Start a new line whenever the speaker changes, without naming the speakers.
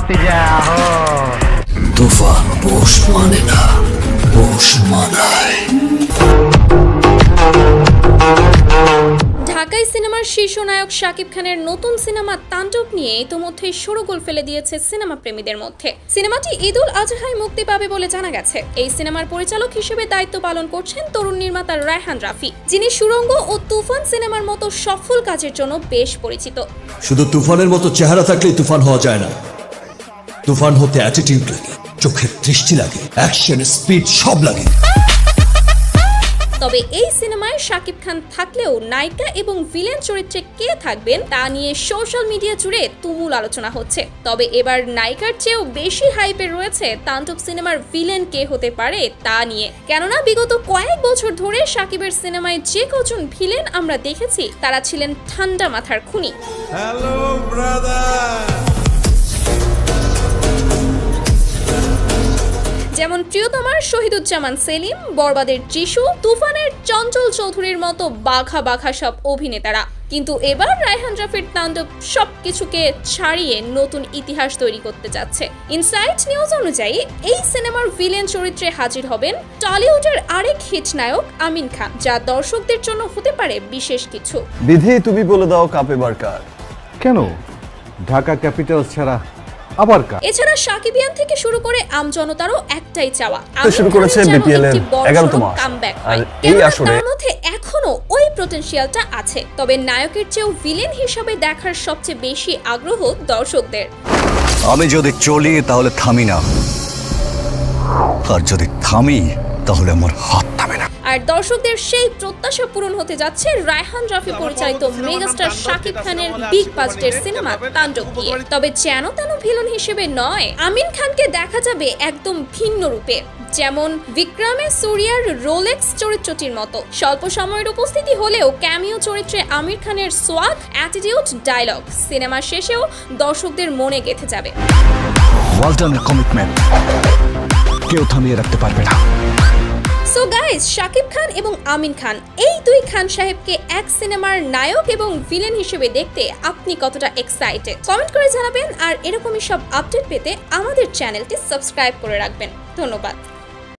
ভাতিজা হো।
তুফান পোষ মানে না, পোষ মানায়।
ঢাকাই সিনেমার শীর্ষ নায়ক শাকিব খানের নতুন সিনেমা তাণ্ডব নিয়ে ইতোমধ্যে শোরগোল ফেলে দিয়েছে সিনেমা প্রেমীদের মধ্যে। সিনেমাটি ঈদুল আজহায় মুক্তি পাবে বলে জানা গেছে। এই সিনেমার পরিচালক হিসেবে দায়িত্ব পালন করছেন তরুণ নির্মাতা রায়হান রাফি, যিনি সুড়ঙ্গ ও তুফান সিনেমার মতো সফল কাজের জন্য বেশ পরিচিত।
শুধু তুফানের মতো চেহারা থাকলেই তুফান হওয়া যায় না, তুফান হতে অ্যাটিটিউড লাগে, চোখের দৃষ্টি লাগে, অ্যাকশন স্পিড সব লাগে।
তবে এই সিনেমায় শাকিব খান থাকলেও নায়িকা এবং ভিলেন চরিত্রে কে থাকবেন তা নিয়ে সোশ্যাল মিডিয়া জুড়ে তুমুল আলোচনা হচ্ছে। তবে এবার নায়িকার চেয়েও বেশি হাইপে রয়েছে তাণ্ডব সিনেমার ভিলেন কে হতে পারে তা নিয়ে। কেননা বিগত কয়েক বছর ধরে শাকিবের সিনেমায় যে কজন ভিলেন আমরা দেখেছি তারা ছিলেন ঠান্ডা মাথার খুনি।
Hello brother.
যেমন প্রিয়তমার শহীদুজ্জামান সেলিম, বরবাদের যিশু, তুফানের চঞ্চল চৌধুরীর মতো বাঘা বাঘা সব অভিনেতারা। কিন্তু এবার রায়হান রাফির তাণ্ডব সবকিছুকে ছাড়িয়ে নতুন ইতিহাস তৈরি করতে যাচ্ছে। ইনসাইট নিউজ অনুযায়ী এই সিনেমার ভিলেন চরিত্রে হাজির হবেন টলিউডের আরেক হিট নায়ক আমিন খান, যা দর্শকদের জন্য হতে পারে বিশেষ কিছু।
বিধি তুমি বলে দাও কাপ এবার কার?
কেন ঢাকা ক্যাপিটালস ছাড়া আবার কার?
এছাড়া সাকিবিয়ান থেকে শুরু করে আমজনতারও একটাই চাওয়া,
শুরু করেছে বিপিএল এর 11তম মাস,
কামব্যাক
আর
এই
আসরে
তার মধ্যে এখনো ওই পটেনশিয়ালটা আছে। তবে নায়কের চেয়েও ভিলেন হিসেবে দেখার সবচেয়ে বেশি আগ্রহ দর্শকদের।
আমি যদি চলি তাহলে থামি না, আর যদি থামি তাহলে আমার হাত থামে না।
আর দর্শকদের সেই প্রত্যাশা পূরণ হতে যাচ্ছে রায়হান রাফি পরিচালিত মেগাস্টার শাকিব খানের বিগ বাজেটের সিনেমা তাণ্ডব দিয়ে। তবে যেন তেন ভিলেন হিসেবে নয়, আমিন খানকে দেখা যাবে একদম ভিন্ন রূপে, যেমন বিক্রমে সূর্যার রোলেক্স চরিত্রটির মতো। স্বল্প সময়ের উপস্থিতি হলেও ক্যামিও চরিত্রে আমির খানের সোয়াগ, অ্যাটিটিউড, ডায়লগ সিনেমা শেষেও দর্শকদের মনে গেঁথে যাবে।
ওয়ালটনের কমিটমেন্ট কেউ থামিয়ে রাখতে পারবে না।
সো গাইস, শাকিব খান এবং আমিন খান, এই দুই খান সাহেবকে এক সিনেমার নায়ক এবং ভিলেন হিসেবে দেখতে আপনি কতটা এক্সাইটেড? কমেন্ট করে জানাবেন। আর এরকমই সব আপডেট পেতে আমাদের চ্যানেলটি সাবস্ক্রাইব করে রাখবেন। ধন্যবাদ।